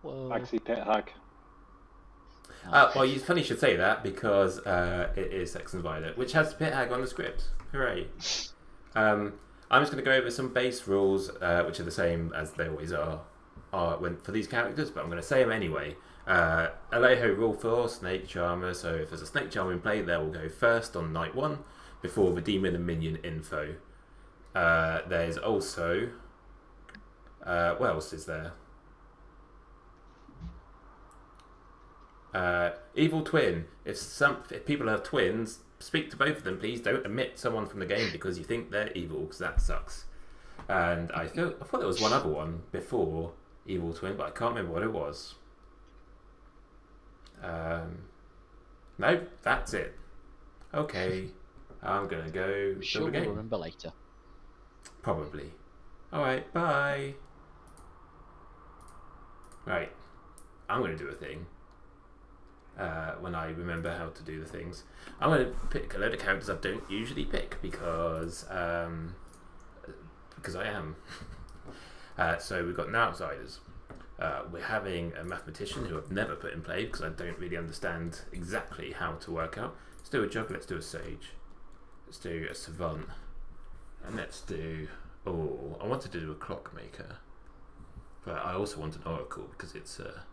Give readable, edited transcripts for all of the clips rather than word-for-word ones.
Whoa. Maxi Pit Hag. Well, it's funny you should say that because it is Sects Violets, which has Pit Hag on the script. Hooray! I'm just going to go over some base rules, which are the same as they always are for these characters, but I'm going to say them anyway. Alejo rule 4, Snake Charmer. So if there's a Snake Charmer in play, they will go first on night 1 before the Demon and Minion info. There's also... what else is there? Evil Twin. If people have twins, speak to both of them, please. Don't omit someone from the game because you think they're evil, because that sucks. And I thought there was one other one before Evil Twin, but I can't remember what it was. No, that's it. Okay, I'm gonna go. Sure, we'll remember later. Probably. Alright, bye. Right, I'm gonna do a thing. When I remember how to do the things, I'm going to pick a load of characters I don't usually pick because I am. So we've got no outsiders. We're having a mathematician who I've never put in play because I don't really understand exactly how to work out. Let's do a juggler, let's do a sage, let's do a savant, and let's do... Oh, I wanted to do a clockmaker, but I also want an oracle because it's a...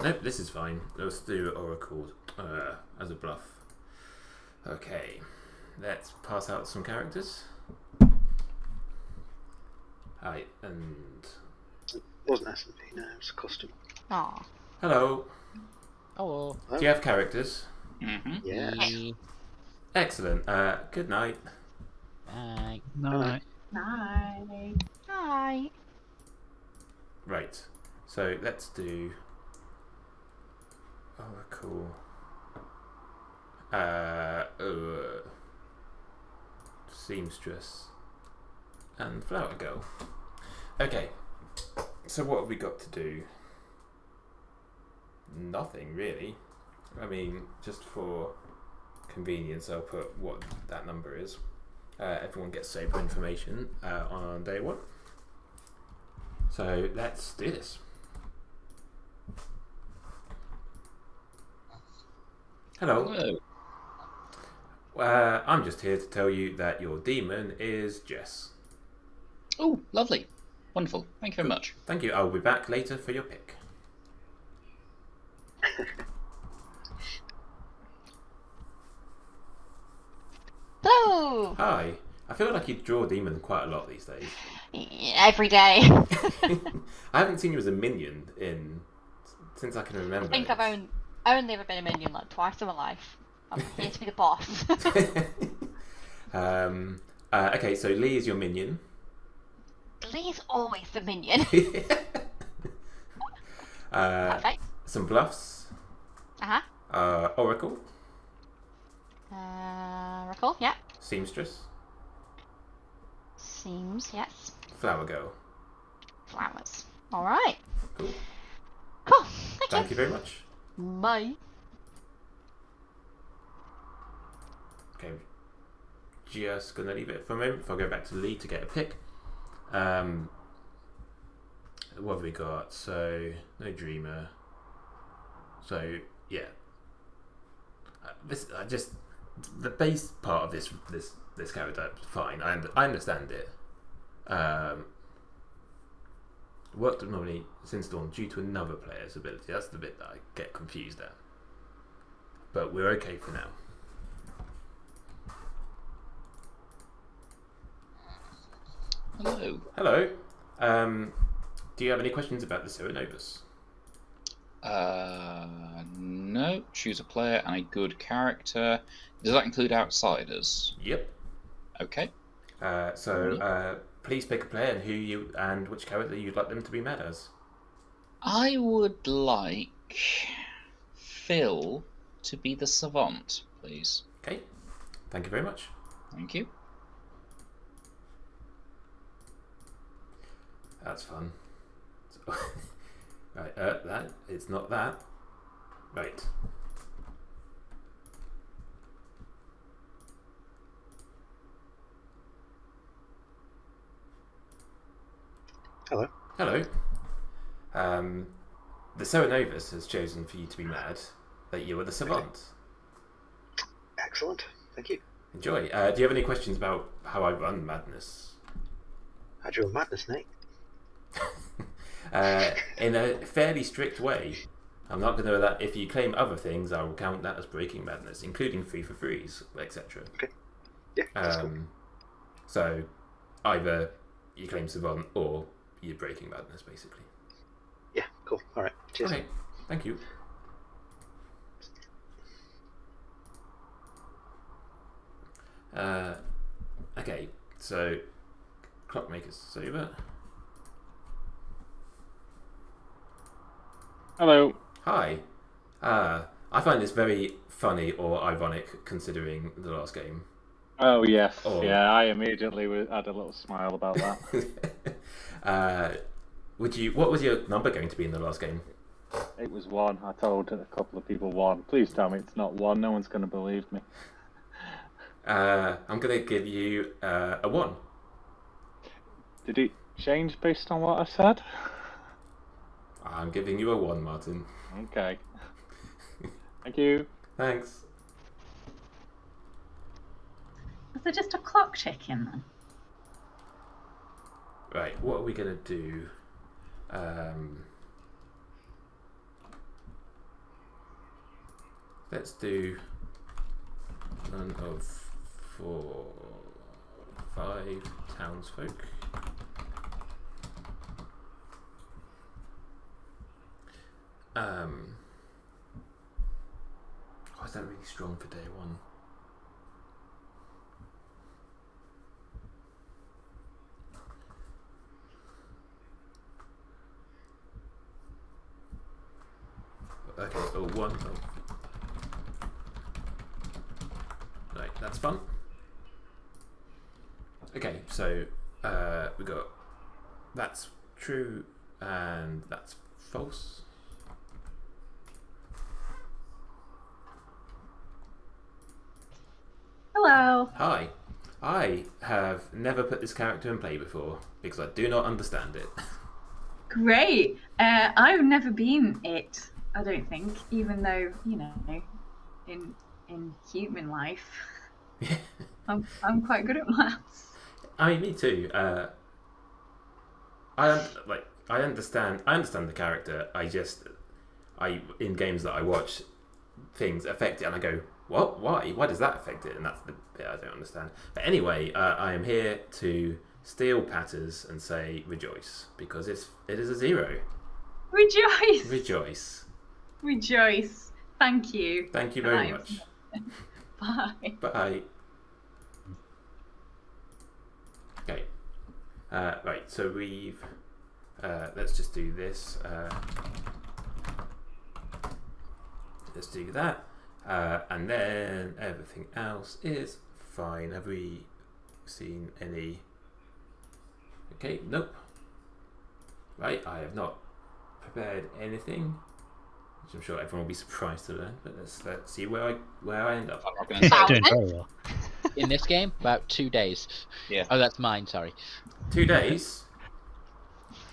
Nope, this is fine. Let's do Oracle as a bluff. Okay, let's pass out some characters. Hi, and... It wasn't S&P, no, it was a custom. Aw. Hello. Hello. Do you have characters? Mm-hmm. Yeah. Excellent. Good night. Bye. Night. Night. Night. Right, so let's do Oracle. Seamstress and Flower Girl. Okay, so what have we got to do? Nothing really. I mean, just for convenience, I'll put what that number is. Everyone gets saber information on day 1. So let's do this. Hello. Hello. I'm just here to tell you that your demon is Jess. Oh, lovely. Wonderful. Thank you very much. Thank you. I'll be back later for your pick. Hello. Hi. I feel like you draw demon quite a lot these days. Every day. I haven't seen you as a minion since I can I remember. think I've only ever been a minion like twice in my life. I'm here to be the boss. Okay, so Lee is your minion. Lee's always the minion. Perfect. Some bluffs. Uh-huh. Oracle. Recall, yeah. Seamstress. Seems, yes. Flower Girl. Flowers. Alright. Cool. Cool. Thank you very much. Bye. Okay. Just gonna leave it for a moment before I go back to Lee to get a pick. What have we got? So no dreamer. So yeah. The base part of this character fine. I understand it. Worked normally since dawn due to another player's ability. That's the bit that I get confused at. But we're okay for now. Hello. Hello. Do you have any questions about the Serenovus? No. Choose a player and a good character. Does that include outsiders? Yep. Okay. Please pick a player and which character you'd like them to be mad as. I would like Phil to be the savant, please. Okay. Thank you very much. Thank you. That's fun. Right, it's not that. Right. Hello. Hello. The Serenovus has chosen for you to be mad that you are the savant. Excellent. Thank you. Enjoy. Do you have any questions about how I run madness? How'd you run madness, Nate? In a fairly strict way. I'm not going to that. If you claim other things, I will count that as breaking madness, including free for frees, etc. Okay. Yeah, that's cool. So either you claim savant or you're breaking madness, basically. Yeah, cool. All right. Cheers. Okay, thank you. Okay, so Clockmaker's over. Hello. Hi. I find this very funny or ironic considering the last game. Oh yes, Oh. yeah. I immediately had a little smile about that. What was your number going to be in the last game? It was 1. I told a couple of people 1. Please tell me it's not 1. No one's going to believe me. I'm going to give you a 1. Did it change based on what I said? I'm giving you a 1, Martin. Okay. Thank you. Thanks. Was there just a clock ticking then? Right, what are we going to do? Let's do none of 5 townsfolk. Is that really strong for day 1? Okay, so 1. Right, that's fun. Okay, so we got that's true and that's false. Hello. Hi. I have never put this character in play before because I do not understand it. Great. I've never been it, I don't think, even though, you know, in human life, I'm quite good at maths. I mean, me too. I understand the character. I in games that I watch, things affect it, and I go, what? Why? Why does that affect it? And that's the bit I don't understand. But anyway, I am here to steal patters and say rejoice because it is a 0. Rejoice. Rejoice. Rejoice. Thank you. Thank you very much. Bye. Bye. Okay. Right. So we've. Let's just do this. Let's do that. And then everything else is fine. Have we seen any? Okay, nope. Right, I have not prepared anything, which I'm sure everyone will be surprised to learn. But let's see where I end up. I'm not going to say Doing very well. In this game, about 2 days. Yeah. Oh, that's mine. Sorry. 2 days.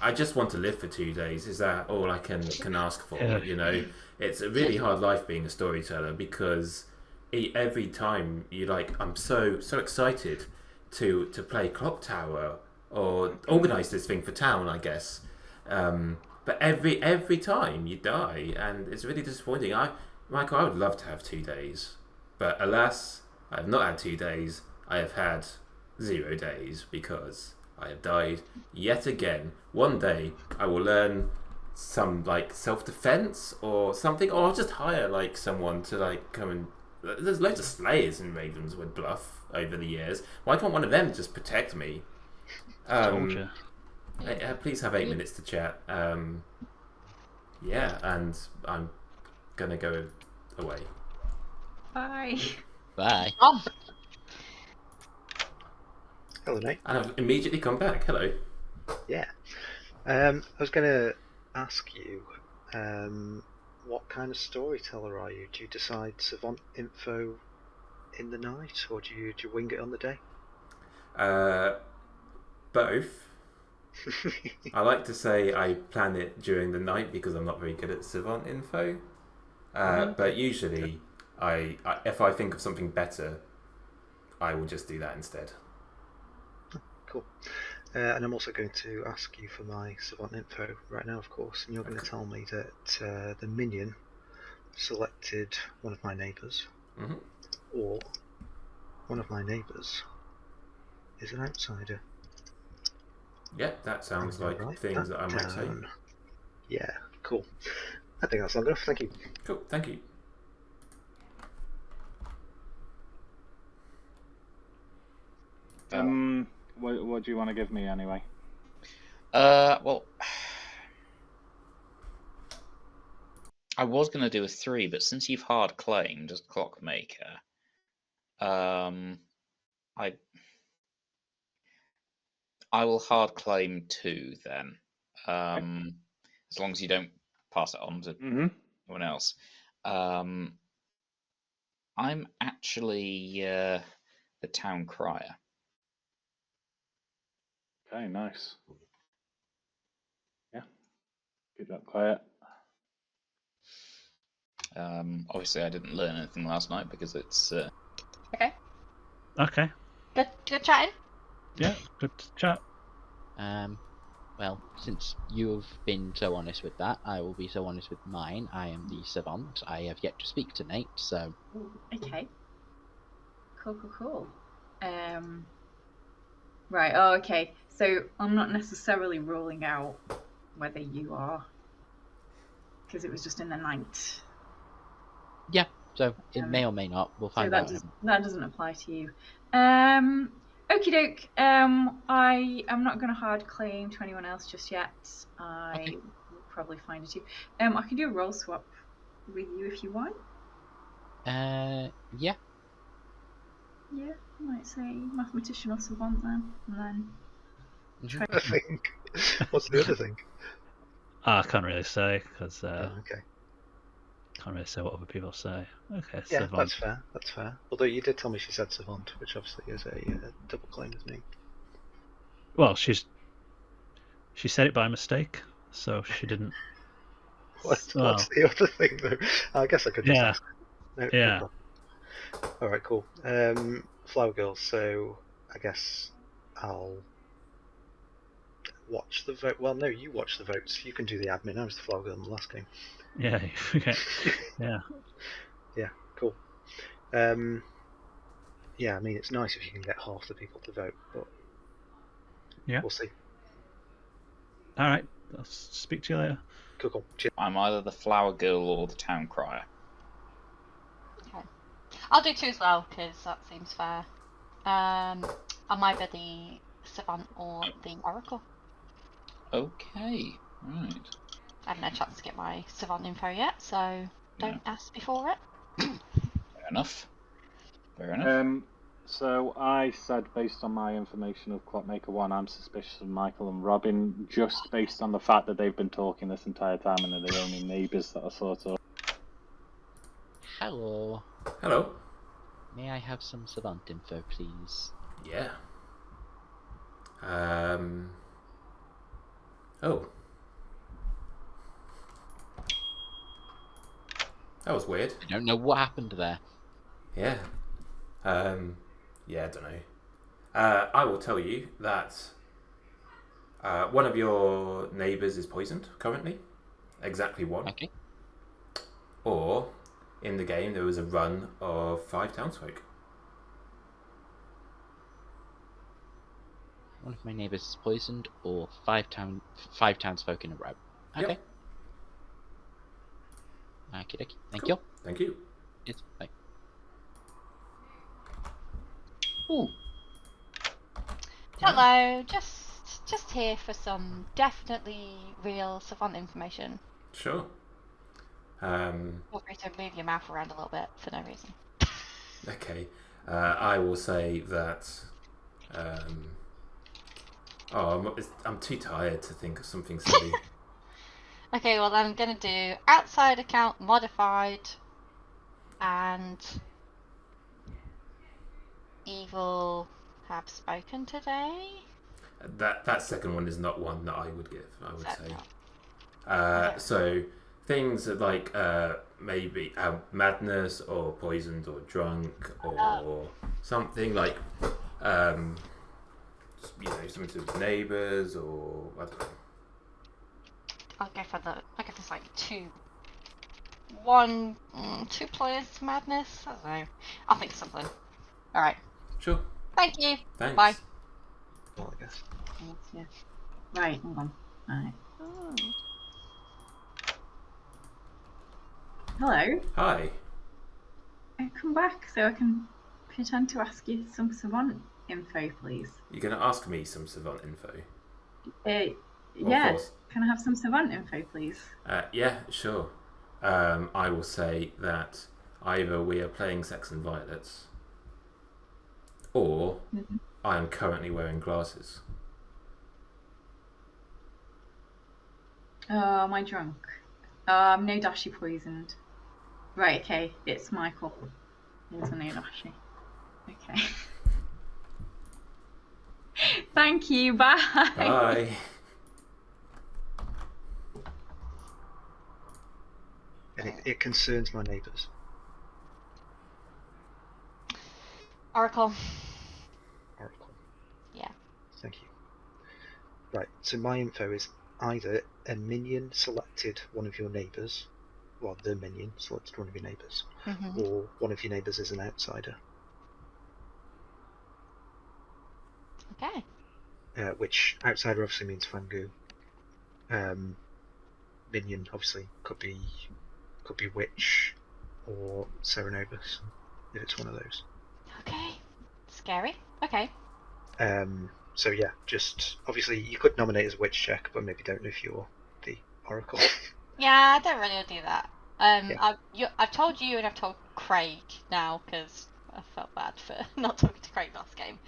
I just want to live for 2 days. Is that all I can ask for? Yeah. You know, it's a really hard life being a storyteller because every time you I'm so excited to play Clocktower or organise this thing for town, I guess. But every time you die, and it's really disappointing. Michael, I would love to have 2 days, but alas, I have not had 2 days. I have had 0 days because I have died yet again. One day I will learn some self-defense or something, or I'll just hire someone to come and. There's loads of slayers in Ravenswood Bluff over the years. Why can't one of them just protect me? Soldier. Please have 8 minutes to chat. Yeah, and I'm gonna go away. Bye. Bye. Hello, Nate. And I've immediately come back. Hello. Yeah. I was going to ask you, what kind of storyteller are you? Do you decide savant info in the night, or do you wing it on the day? Both. I like to say I plan it during the night because I'm not very good at savant info. But usually, if I think of something better, I will just do that instead. Cool. And I'm also going to ask you for my savant info right now, of course, and you're going to tell me that the minion selected one of my neighbours, or one of my neighbours is an outsider. Yeah, that sounds like things that I might say. Yeah, cool. I think that's long enough. Thank you. Cool, thank you. What do you want to give me anyway? Well, I was going to do a 3, but since you've hard claimed as clockmaker, I will hard claim 2 then. As long as you don't pass it on to anyone else. I'm actually the town crier. Okay, nice. Yeah, keep that quiet. Obviously, I didn't learn anything last night because it's. Okay. Okay. Good chatting. Yeah, good chat. Well, since you've been so honest with that, I will be so honest with mine. I am the savant. I have yet to speak to Nate, so. Okay. Cool. Right. Oh, okay. So I'm not necessarily ruling out whether you are, because it was just in the night. Yeah. So it may or may not. We'll find out. That doesn't apply to you. Okie doke. I am not going to hard claim to anyone else just yet. I will probably find it too. I can do a roll swap with you if you want. Yeah. Yeah, I might say mathematician or savant then, and then. I think. What's the other thing? I can't really say because Okay. can't really say what other people say. Okay, Yeah, savant. that's fair. Although you did tell me she said savant, which obviously is a double claim with me. Well, she said it by mistake, so she didn't. What's the other thing though? I guess I could just ask. No, yeah. No, all right, cool. Flower Girl. So I guess I'll watch the vote. Well, no, you watch the votes. You can do the admin. I was the Flower Girl in the last game. Yeah. Yeah. Yeah. Cool. Yeah, I mean it's nice if you can get half the people to vote, but yeah, we'll see. All right, I'll speak to you later. Cool. Cheers. I'm either the flower girl or the town crier. Okay. I'll do 2 as well because that seems fair. I'm either the savant or the oracle. Okay, right. I haven't had a chance to get my savant info yet, so don't ask before it. Fair enough. So I said, based on my information of Clockmaker 1, I'm suspicious of Michael and Robin, just based on the fact that they've been talking this entire time and they're the only neighbours that are sort of... Hello. Hello. May I have some savant info, please? Yeah. Oh. That was weird. I don't know what happened there. Yeah. Yeah, I don't know. I will tell you that one of your neighbours is poisoned currently. Exactly one. Okay. Or, in the game, there was a run of 5 townsfolk. One of my neighbours is poisoned, or 5 townsfolk in a row. Okay. Yep. Okey-dokey. Thank Cool. you. Thank you. It's bye. Ooh. Hello, just here for some definitely real savant information. Sure. Feel free to move your mouth around a little bit for no reason. Okay. I will say that... I'm too tired to think of something silly. Okay, well I'm gonna do outside account modified and evil have spoken today. That second one is not one that I would give. I would Fair say. enough. So things like maybe madness or poisoned or drunk or something like something to do with neighbours or I don't know. I'll give this like 2 players to madness. I don't know. I'll think of something. All right. Sure. Thank you. Thanks. Bye. Well, I guess. Yeah. Right, hold on. Alright. Hello. Hi. I come back so I can pretend to ask you some savant info, please. You're going to ask me some savant info? Yeah. Course. Can I have some savant info, please? Yeah, sure. I will say that either we are playing Sects Violets or I am currently wearing glasses. Oh, am I drunk? I'm no dashi poisoned. Right, okay, it's Michael. Here's a no dashi. Okay. Thank you, bye. Bye. And it concerns my neighbours. Oracle. Oracle. Yeah. Thank you. Right, so my info is either a minion selected one of your neighbours, well, the minion selected one of your neighbours, or one of your neighbours is an outsider. Okay. Which outsider obviously means Fangu. Minion obviously could be witch or Serenobus, if it's one of those. Okay. Scary. Okay. So yeah, just obviously you could nominate as a witch check, but maybe don't if you're the Oracle. Yeah, I don't really do that. Yeah. I've told you and I've told Craig now because I felt bad for not talking to Craig last game.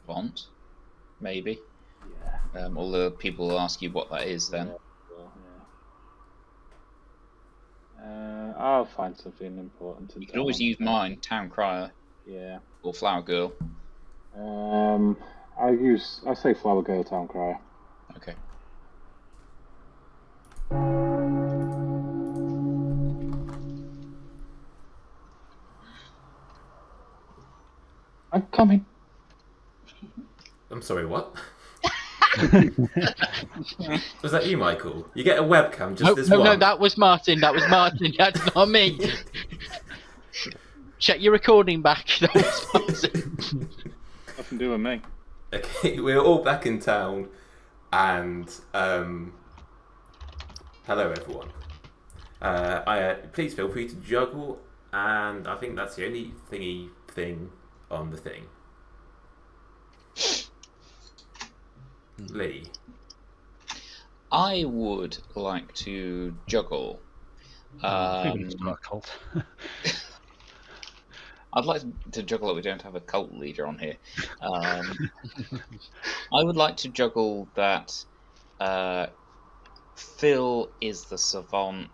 Font, maybe. Yeah. All the people will ask you what that is then. Yeah. I'll find something important. You can always use mine, Town Crier. Yeah. Or Flower Girl. I say Flower Girl, Town Crier. Okay. I'm coming. I'm sorry, what? Was that you, Michael? You get a webcam, just this one. No, that was Martin. That's not me. Check your recording back. That was Martin. Nothing to do with me. Okay, we're all back in town, and hello everyone. Please feel free to juggle, and I think that's the only thing on the thing. Lee. I would like to juggle. It's not a cult. I'd like to juggle that we don't have a cult leader on here. I would like to juggle that Phil is the savant,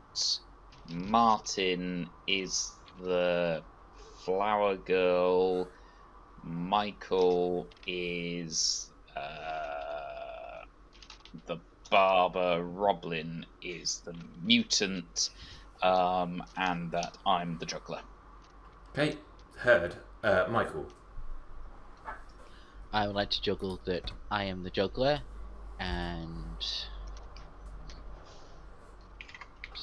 Martin is the flower girl, Michael is the barber, Roblin is the mutant, and that I'm the juggler. Okay, heard. Michael. I would like to juggle that I am the juggler, and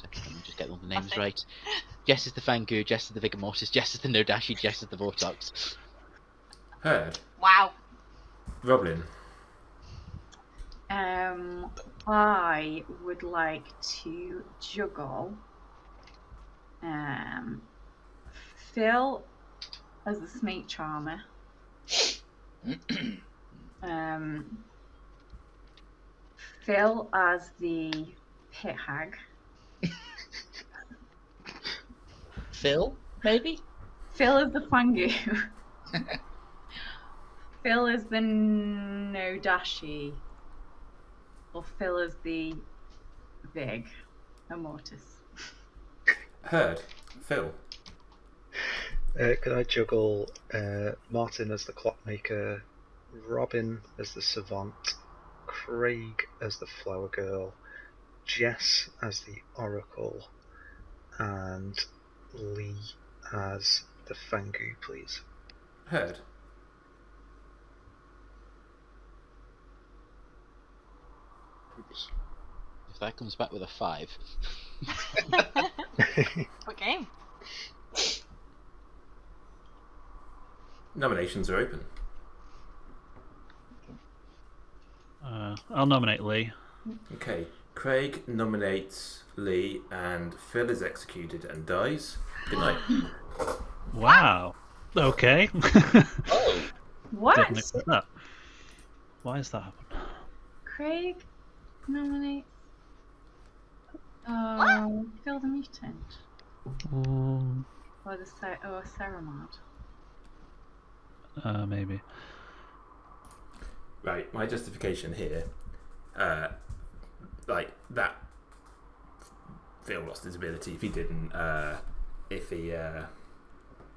let me just get all the names right. Jess is the Fangu, Jess is the Vigor Mortis, Jess is the Nodashi, Jess is the Vortox. Heard. Wow. Roblin. I would like to juggle Phil as the snake charmer. Phil as the pit hag. Phil, maybe? Phil is the Fangu. Phil is the Nodashi. Or Phil is the Vig. A Mortis. Heard. Phil. Could I juggle Martin as the clockmaker, Robin as the savant, Craig as the Flower Girl, Jess as the Oracle, and Lee as the Fangu, please. Heard. Oops. If that comes back with a 5. What game? Nominations are open. I'll nominate Lee. Okay, Craig nominates Lee, and Phil is executed and dies. Good night. Wow. Okay. Oh, What? Didn't expect that. Why has that happened? Craig nominates. Phil the Mutant. Or Ceramod. Maybe. Right, my justification here, like that. Phil lost his ability if he didn't,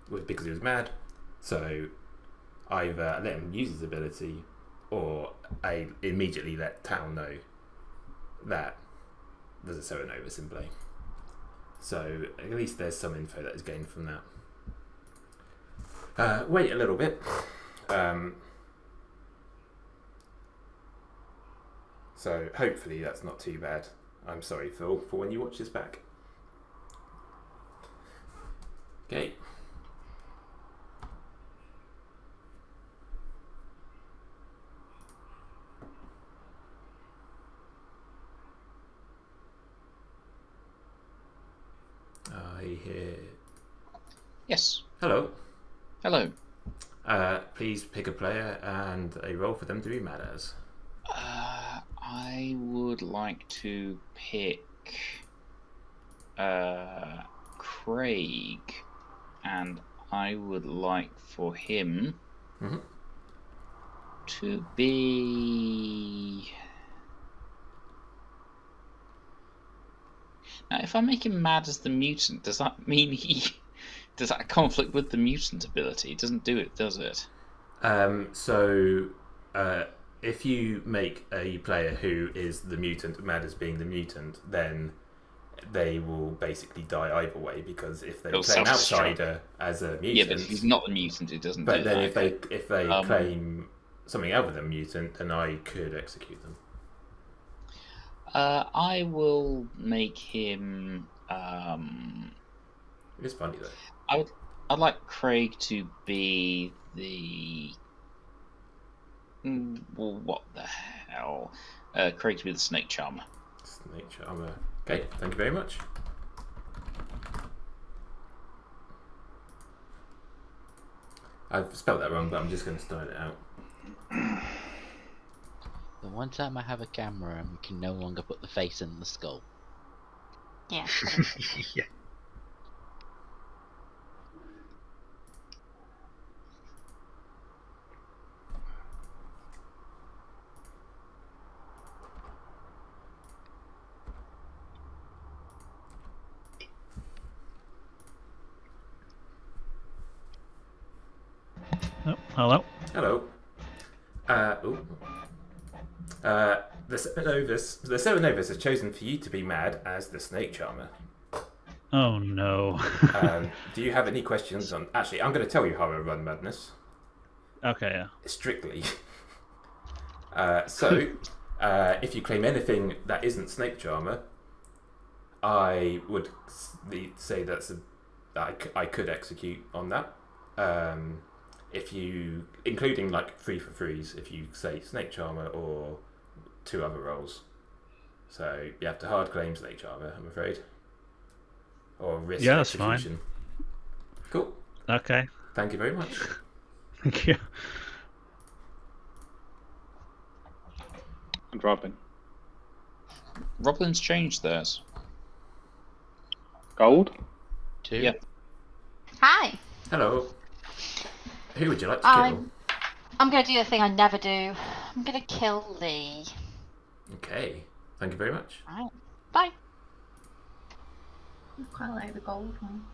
was because he was mad. So either let him use his ability, or I immediately let town know that there's a Serenovus in play. So at least there's some info that is gained from that. Wait a little bit. So hopefully that's not too bad. I'm sorry, Phil, for when you watch this back. Okay. I hear. yes. Hello. Hello. Please pick a player and a role for them to be mad as. I would like to pick Craig, and I would like for him to be. Now, if I make him mad as the mutant, does that mean does that conflict with the mutant ability? It doesn't do it, does it? If you make a player who is the mutant mad as being the mutant, then they will basically die either way, because if they claim outsider as a mutant, yeah, but if he's not the mutant, it doesn't. But do then that. if they claim something other than mutant, then I could execute them. I will make him. It's funny though. I'd like Craig to be the. Well, what the hell? Craig to be the Snake Charmer. Snake Charmer. Okay, thank you very much. I've spelled that wrong, but I'm just going to start it out. The one time I have a camera and we can no longer put the face in the skull. Yeah. Yeah. Oh, hello. Hello. The Serenovus has chosen for you to be mad as the Snake Charmer. Oh no. Do you have any questions on? Actually, I'm going to tell you how I run madness. Okay, yeah. Strictly. If you claim anything that isn't Snake Charmer, I would say I could execute on that. If you, including like 3 for 3s, if you say Snake Charmer or 2 other roles. So you have to hard claim Snake Charmer, I'm afraid. Or risk execution. Fine. Cool. Okay. Thank you very much. Thank you. And Robin. Robin's changed theirs. Gold? 2. Yeah. Hi. Hello. Who would you like to kill? I'm going to do the thing I never do. I'm going to kill Lee. Okay. Thank you very much. Right. Bye. I quite like the gold one.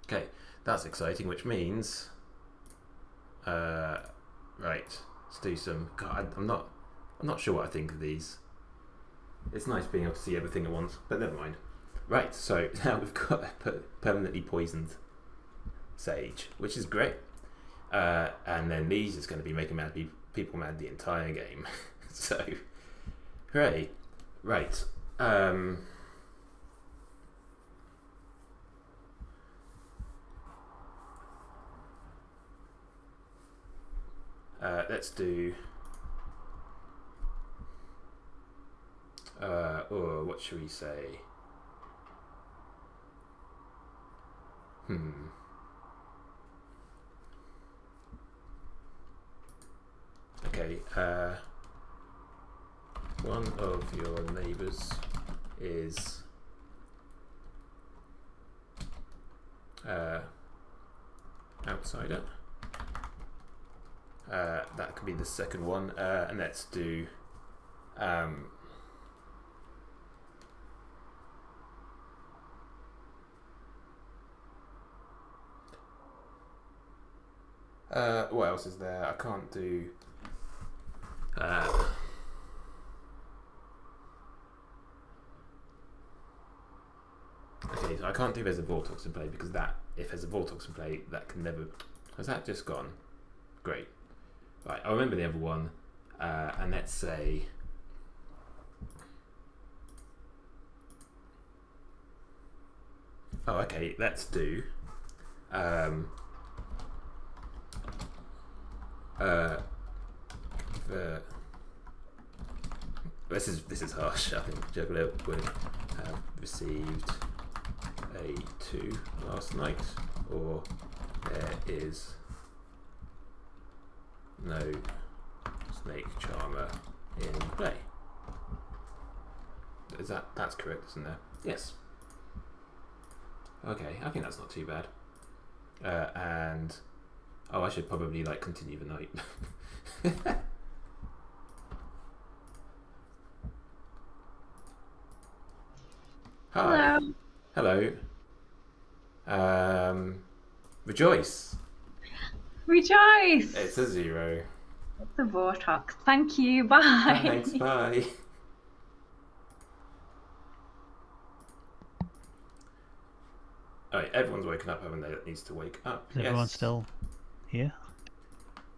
Okay, that's exciting, which means Right. Let's do some. God, I'm not sure what I think of these. It's nice being able to see everything at once, but never mind. Right. So now we've got a permanently poisoned sage, which is great. And then these is going to be making people mad the entire game. So, hooray! Right. Let's do. What should we say? Okay. One of your neighbours is outsider. That could be the second one, and let's do what else is there? I can't do okay, so I can't do there's a Vortex in play because if there's a Vortex in play, that can never. Has that just gone? Great. Right, I remember the other one, and let's say. Oh, okay. Let's do. This is harsh. I think Juggler would have received a 2 last night, or there is no snake charmer in play. That's correct, isn't there? Yes. Okay, I think that's not too bad. And I should probably continue the night. Hi. Hello. Hello. Rejoice. Rejoice. It's a 0. It's a Vortex. Thank you. Bye. Thanks. Bye. Alright, everyone's woken up, haven't they? That needs to wake up. Is everyone still here?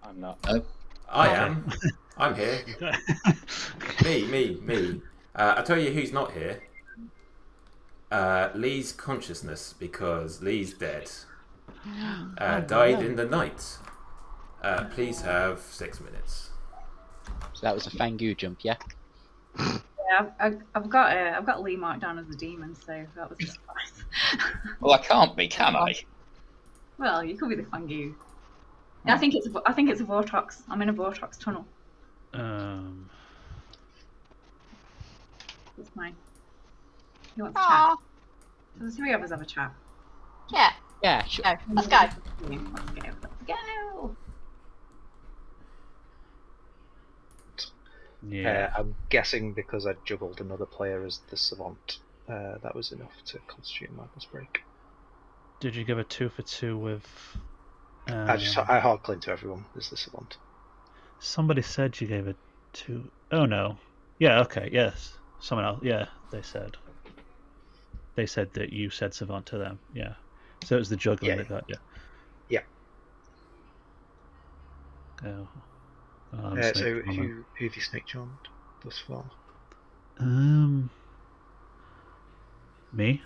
I'm not. I am. I'm here. Me. I'll tell you who's not here. Lee's consciousness, because Lee's dead. Died in the night. Please have 6 minutes. So that was a Fangu jump, yeah? Yeah, I've got Lee marked down as a demon, so that was a surprise. Well, I can't be, can I? Well, you could be the Fangu. I think it's a Vortex. I'm in a Vortex tunnel. It's mine. You want to chat? So the 3 of us have a chat. Yeah. Yeah, sure. No, let's go. Let's go. Yeah. I'm guessing because I juggled another player as the savant, that was enough to constitute a madness break. Did you give a 2 for 2 with? I hard cling to everyone as the savant. Somebody said you gave a 2. Oh no. Yeah. Okay. Yes. Someone else. Yeah. They said. They said that you said savant to them. Yeah. So it was the juggling that got you. Yeah. Oh. So who have you snake charmed thus far? Me.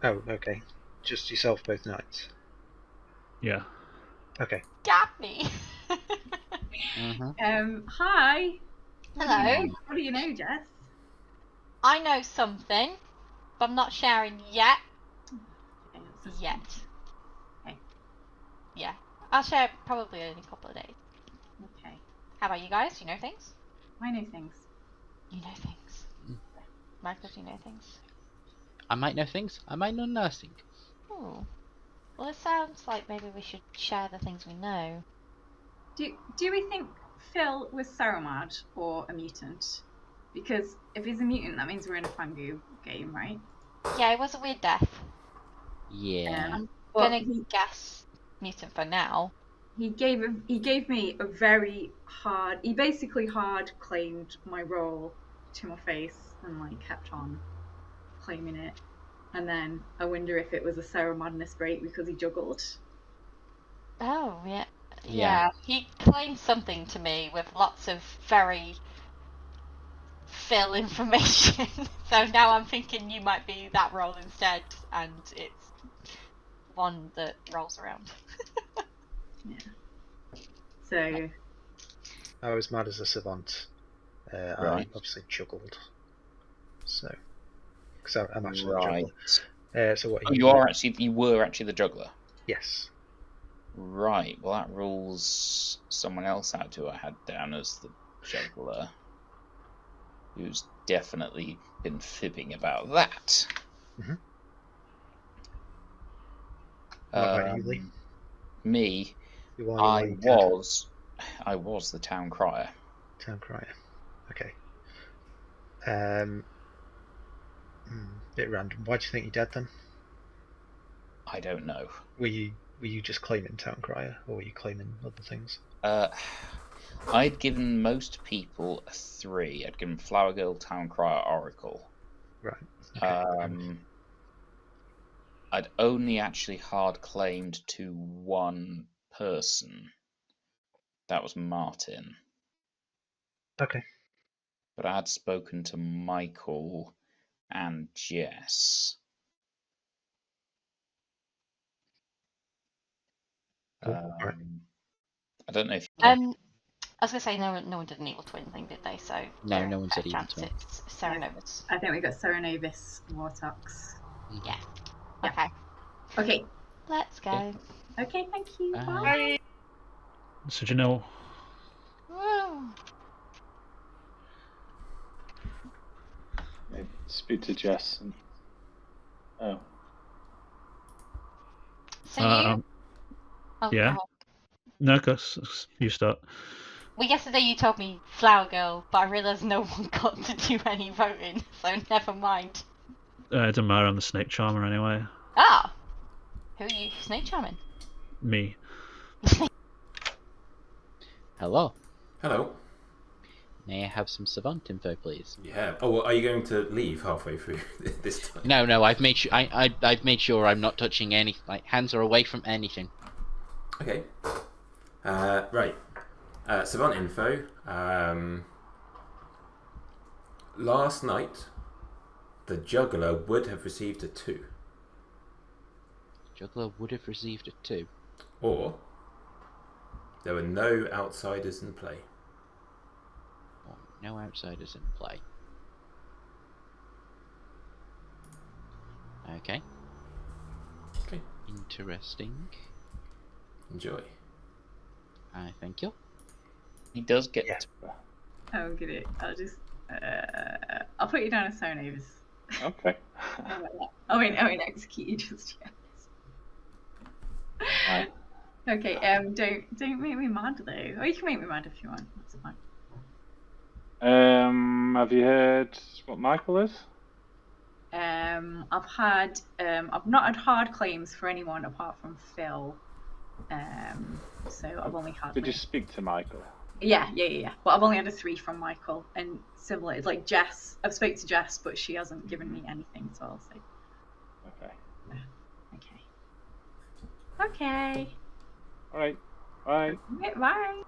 Oh, okay. Just yourself both nights. Yeah. Okay. Got me. Hi. Hello. What do you know, Jess? I know something, but I'm not sharing yet. Yet. Okay. Yeah. I'll share it probably in a couple of days. Okay. How about you guys? You know things? I know things. You know things. Michael, do you know things? I might know things. I might know nothing. Hmm. Well, it sounds like maybe we should share the things we know. Do we think Phil was Saramad or a mutant? Because if he's a mutant, that means we're in a Fangu game, right? Yeah, it was a weird death. Yeah. I'm Well, gonna guess mutant for now. He gave me a very hard. He basically hard claimed my role to my face and like kept on claiming it. And then I wonder if it was a Sarah Madness break because he juggled. Oh yeah. Yeah. He claimed something to me with lots of very fill information. So now I'm thinking you might be that role instead, and it's one that rolls around. Yeah. So I was mad as a savant. I Right. obviously juggled. So, because I'm actually the Right. juggler. So what? Oh, you were actually the juggler. Yes. Right. Well, that rules someone else out who I had down as the juggler, who's definitely been fibbing about that. Mhm. What about you, Lee? Me, You are I elated. was the town crier. Town crier. Okay. Bit random. Why do you think you're dead then? I don't know. Were you just claiming town crier, or were you claiming other things? I'd given most people a 3. I'd given Flower Girl, Town Crier, Oracle. Right. Okay. I'd only actually hard claimed to one person. That was Martin. Okay. But I had spoken to Michael and Jess. Cool. Right. I don't know if I was gonna say no one did an evil twin thing, did they? So No one said fair evil chance twin. it's Serenovus. I think we got Serenovus Wartox. Yeah. Yeah. Okay. Okay. Let's go. Okay. Thank you. Bye. Bye. So do you know? Woo. Speak to Jess. And... Oh. So you. Oh, yeah. go ahead. No, cause you start. Well, yesterday you told me Flower Girl, but I realised no one got to do any voting, so never mind. It doesn't matter. I'm the snake charmer anyway. Ah! Who are you snake charming? Me. Hello. Hello. May I have some savant info, please? Yeah. Oh, well, are you going to leave halfway through this time? No. I've made sure. I've made sure I'm not touching any. Like, hands are away from anything. Okay. Right. Savant info. Last night, the juggler would have received a 2. Juggler would have received a 2. Or there were no outsiders in play. Oh, no outsiders in play. Okay. Okay. Interesting. Enjoy. Thank you. he does get. Yeah. I'll get it. I'll put you down as Serenovus. Okay. I won't execute you just yet. Right. Okay, don't make me mad though. Or you can make me mad if you want. That's fine. Have you heard what Michael is? I've not had hard claims for anyone apart from Phil. So I've only had. Did you speak to Michael? Yeah. But I've only had a 3 from Michael, and similar. It's like Jess. I've spoke to Jess, but she hasn't given me anything, so I'll say. Okay. All right. Bye. Bye.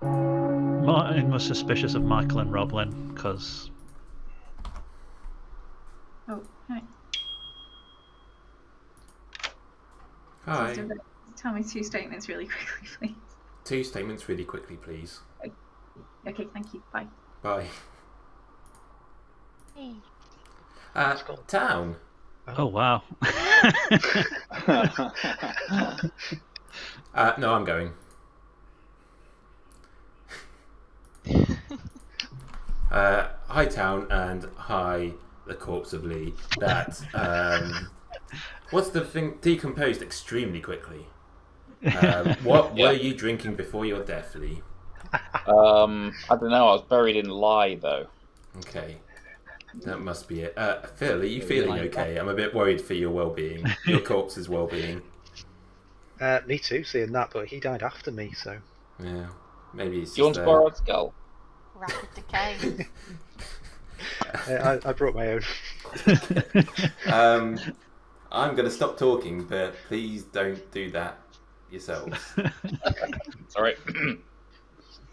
Martin was suspicious of Michael and Roblin because. Oh, hi. Hi. So tell me 2 statements really quickly, please. 2 statements really quickly, please. Okay, thank you. Bye. Bye. Hey. Town. Oh wow. No, I'm going. Hi, Town, and hi, the corpse of Lee. That what's the thing? Decomposed extremely quickly. What were you drinking before your death, Lee? I don't know. I was buried in lye though. Okay, that must be it. Phil, are you feeling okay? I'm a bit worried for your well-being, your corpse's well-being. Me too, seeing that, but he died after me, so. Yeah, maybe he's Do you want just to borrow a skull? Rapid decay. I brought my own. I'm going to stop talking, but please don't do that yourselves. Sorry.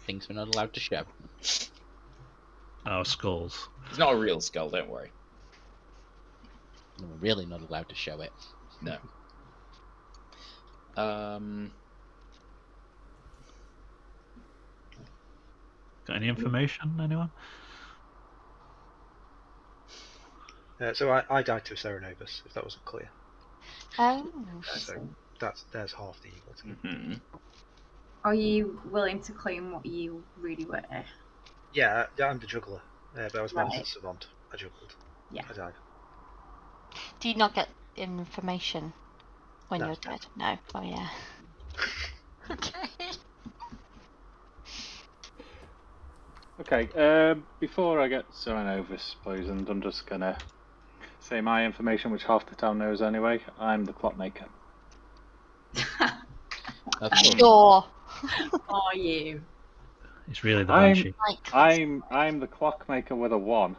Things we're not allowed to show. Our skulls. It's not a real skull, don't worry. And we're really not allowed to show it. No. Got any information, anyone? So I died to a Cerenovus, if that wasn't clear. Oh. So there's half the evil team. Mm-hmm. Are you willing to claim what you really were? Yeah, I'm the juggler, but I was meant Right. to savant. I juggled. Yeah. I died. Do you not get information when No. you're dead? No. Oh yeah. Okay. Okay, before I get Serenovus poisoned, I'm just gonna say my information, which half the town knows anyway. I'm the clockmaker. Of course. Sure. Are you? It's really the I'm- banshee. Like, I'm the clockmaker with a 1.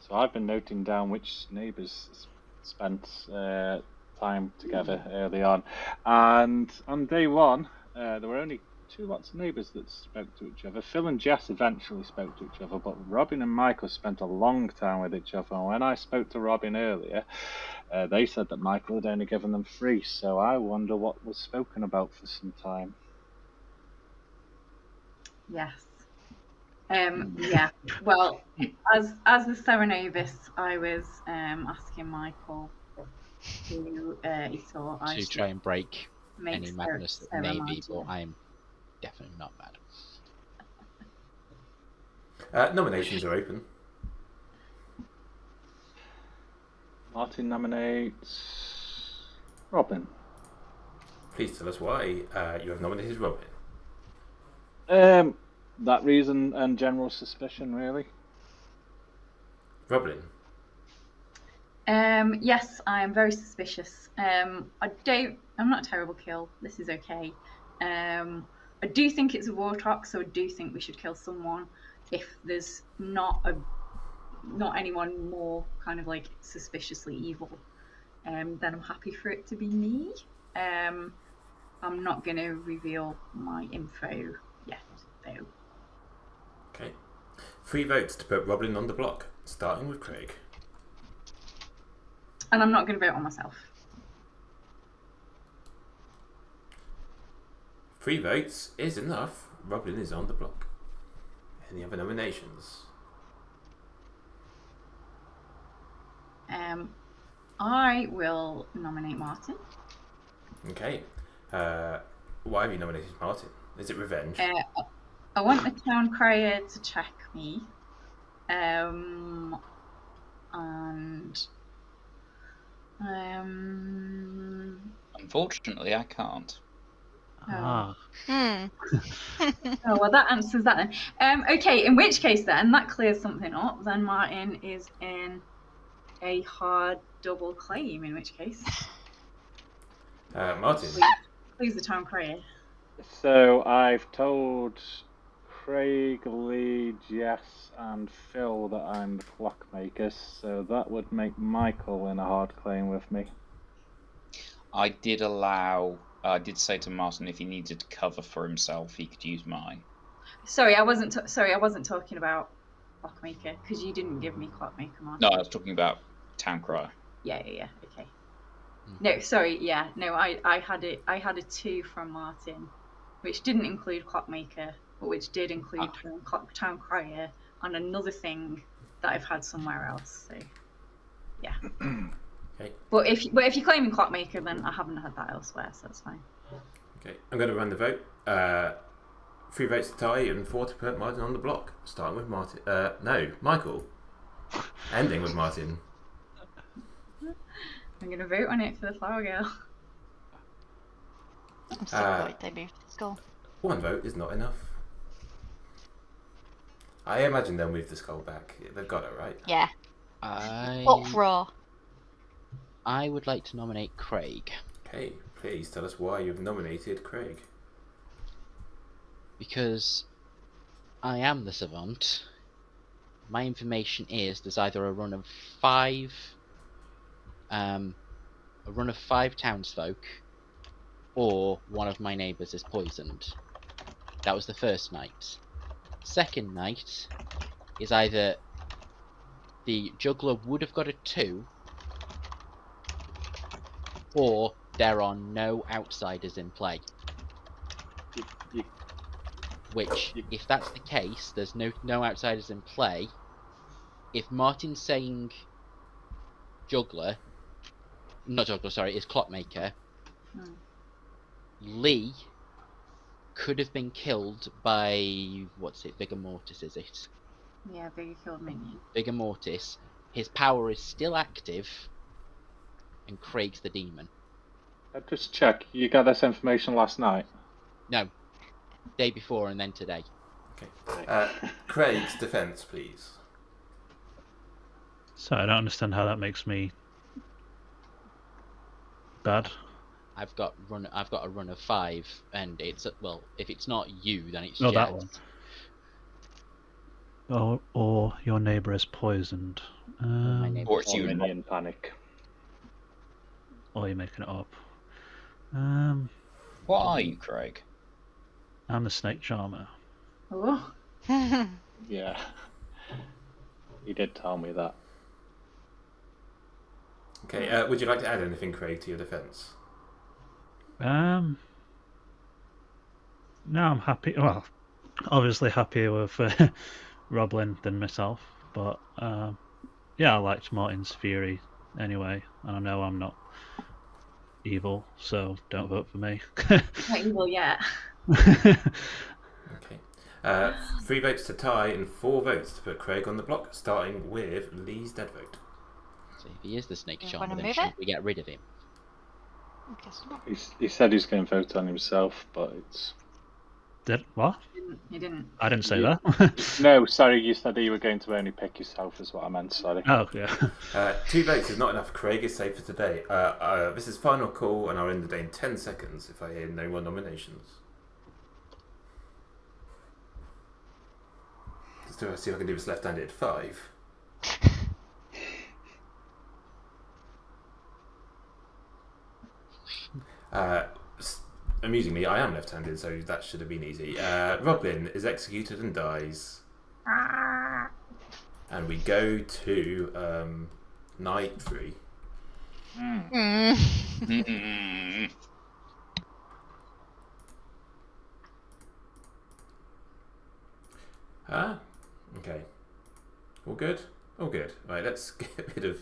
So I've been noting down which neighbours spent time together early on. And on day 1, there were only 2 lots of neighbours that spoke to each other. Phil and Jess eventually spoke to each other, but Robin and Michael spent a long time with each other. And when I spoke to Robin earlier, they said that Michael had only given them 3, so I wonder what was spoken about for some time. Yes. Yeah. Well, as the Serenovus, I was asking Michael who he thought I To should try and break make any madness that may be, but Sarah I am definitely not mad. Nominations are open. Martin nominates Robin. Please tell us why you have nominated Robin. That reason and general suspicion, really. Robin. Yes, I am very suspicious. I'm not a terrible kill. This is okay. I do think it's a Wartrock, so I do think we should kill someone. If there's not anyone more kind of like suspiciously evil, then I'm happy for it to be me. I'm not going to reveal my info yet, though. Okay. 3 votes to put Robin on the block, starting with Craig. And I'm not going to vote on myself. 3 votes is enough. Robin is on the block. Any other nominations? I will nominate Martin. Okay. Why have you nominated Martin? Is it revenge? I want the town crier to check me. And Unfortunately, I can't. Ah. Hmm. oh well, that answers that then. Okay, in which case then that clears something up. Then Martin is in a hard double claim. In which case, Martin. please the town crier. So I've told Craig, Lee, Jess, and Phil that I'm the clockmaker, so that would make Michael in a hard claim with me. I did say to Martin if he needed to cover for himself, he could use mine. Sorry, I wasn't talking about clockmaker because you didn't give me clockmaker, Martin. No, I was talking about town crier. Yeah. Okay. No, sorry. Yeah, no. I had a 2 from Martin, which didn't include clockmaker, but which did include town crier and another thing that I've had somewhere else. So, yeah. Okay. But if you're claiming clockmaker, then I haven't had that elsewhere, so that's fine. Okay. I'm going to run the vote. 3 votes to tie and 4 to put Martin on the block. Starting with Martin. No, Michael. Ending with Martin. I'm gonna vote on it for the flower girl. I'm so glad they moved the skull. 1 vote is not enough. I imagine they'll move the skull back. They've got it, right? Yeah. Uproar. I would like to nominate Craig. Okay, please tell us why you've nominated Craig. Because I am the savant. My information is there's either a run of five townsfolk, or one of my neighbours is poisoned. That was the first night. Second night is either the juggler would have got a 2, or there are no outsiders in play. Which, if that's the case, there's no outsiders in play. If Martin's saying juggler, not juggler, sorry, is clockmaker, Lee could have been killed by, what's it, Vigor Mortis, is it? Yeah, Vigor killed Minion. Vigor Mortis. His power is still active, and Craig's the demon. Just check, you got this information last night? No. Day before and then today. Okay. Craig's defence, please. So I don't understand how that makes me bad. I've got a run of 5, and it's, well, if it's not you, then it's Oh, Jez. that one. Or your neighbour is poisoned. My neighbour Or it's you. Minion panic. Or you're making it up. What are you, Craig? I'm the snake charmer. Oh. Yeah. He did tell me that. Okay, would you like to add anything, Craig, to your defence? No, I'm happy. Well, obviously happier with Roblin than myself, but yeah, I liked Martin's Fury anyway, and I know I'm not evil, so don't vote for me. Not evil yet. Okay. 3 votes to tie and 4 votes to put Craig on the block, starting with Lee's dead vote. So if he is the snake You charmer, wanna then move shouldn't it? we get rid of him? I guess not. He said he's going to vote on himself, but it's... Did what? You didn't. I didn't say Yeah. that. No, sorry, you said that you were going to only pick yourself, is what I meant, sorry. Oh yeah. 2 votes is not enough. Craig is safe for today. This is final call, and I'll end the day in 10 seconds if I hear no more nominations. Let's see if I can do this left-handed. 5. Amusingly, I am left-handed, so that should have been easy. Roblin is executed and dies. And we go to night 3. Okay. All good? All good. Right, let's get rid of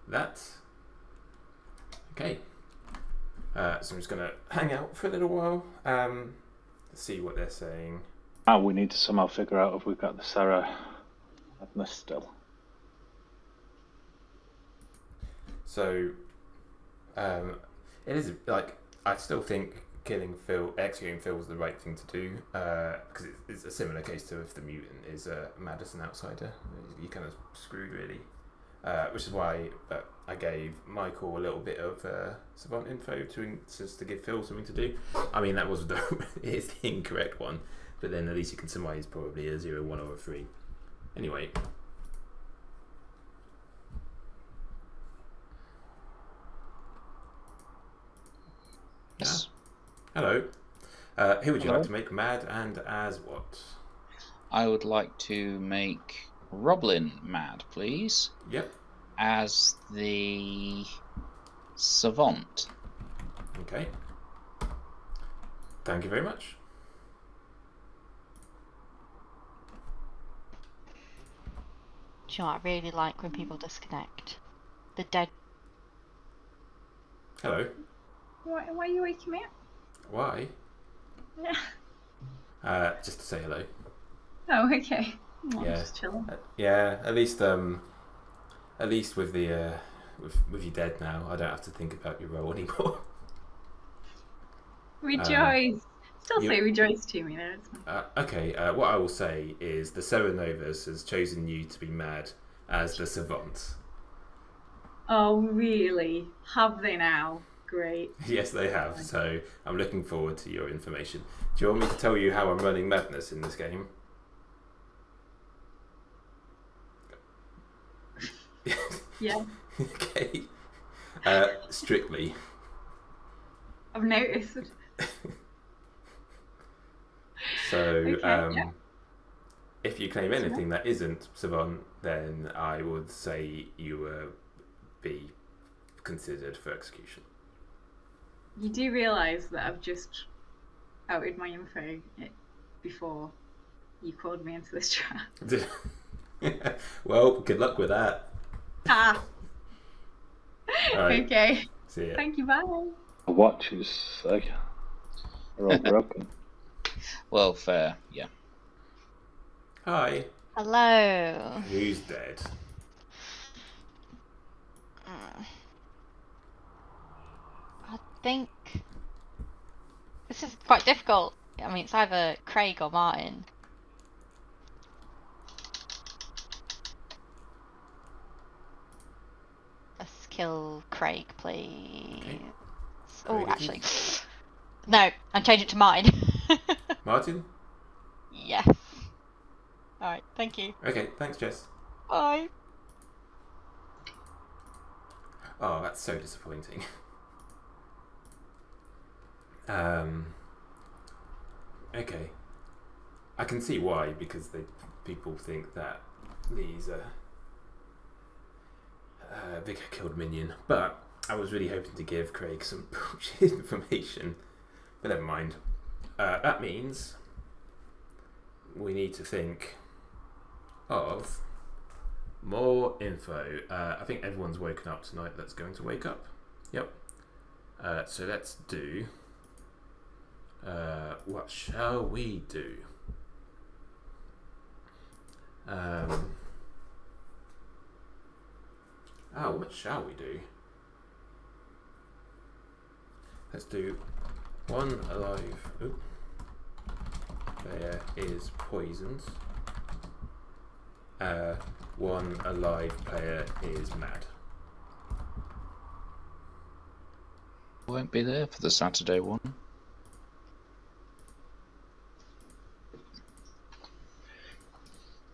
that. Okay. So I'm just going to hang out for a little while. See what they're saying. Now we need to somehow figure out if we've got the Sarah Madness still. So, it is like, I still think executing Phil was the right thing to do, because it's a similar case to if the mutant is a Madison outsider. You're kind of screwed, really. Which is why I gave Michael a little bit of savant info to give Phil something to do. I mean, that was is the incorrect one, but then at least you can surmise probably a 0, 1, or a 3. Anyway. Yes. Hello. Who would you like to make mad, and as what? I would like to make Roblin mad, please. Yep. As the savant. Okay. Thank you very much. Do you know what I really like when people disconnect? The dead. Hello. Why are you waking me up? Why? Yeah. Just to say hello. Oh, okay. I'm Yeah. just chilling. Yeah. At least with the with you dead now, I don't have to think about your role anymore. Rejoice. Still you- say rejoice to me though. It's fine. Okay. What I will say is the Serenovus has chosen you to be mad as the savant. Oh really? Have they now? Great. Yes, they have. So I'm looking forward to your information. Do you want me to tell you how I'm running madness in this game? Yeah, Okay. Strictly. I've noticed. So, Okay, yeah. if you claim anything that isn't Savant, then I would say you will be considered for execution. You do realise that I've just outed my info before you called me into this trap. Well, good luck with that. Ah. Right. Okay. See ya. Thank you. Bye. The watches, they're all broken. Well, fair. Yeah. Hi. Hello. Who's dead? I think this is quite difficult. I mean, it's either Craig or Martin. Let's kill Craig, please. Okay. Oh, Craig actually, it is. no. I'm changing it to Martin. Martin? Yes. All right. Thank you. Okay, thanks, Jess. Bye. Oh, that's so disappointing. Okay. I can see why, because people think that these Vicar killed Minion, but I was really hoping to give Craig some bullshit information, but never mind. That means we need to think of more info. I think everyone's woken up tonight that's going to wake up. Yep. So let's do... what shall we do? What shall we do? Let's do one alive player is poisoned. One alive player is mad. Won't be there for the Saturday one.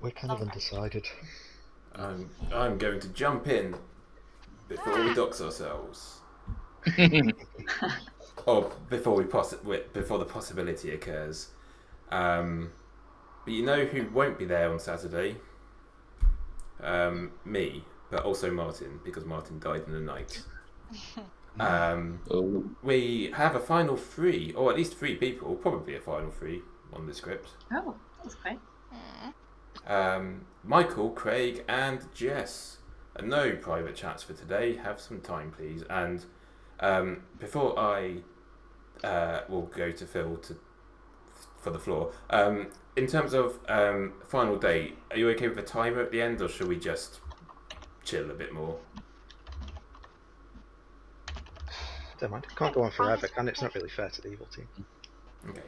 We're kind of undecided. I'm going to jump in before we dox ourselves, or before before the possibility occurs. But you know who won't be there on Saturday? Me, but also Martin, because Martin died in the night. We have a final 3, or at least 3 people, probably a final 3 on the script. Oh, that's great. Michael, Craig, and Jess. No private chats for today. Have some time, please. And before I will go to Phil for the floor. In terms of final date, are you okay with the timer at the end, or should we just chill a bit more? Don't mind. It can't go on forever, can it? It's not really fair to the evil team. Okay.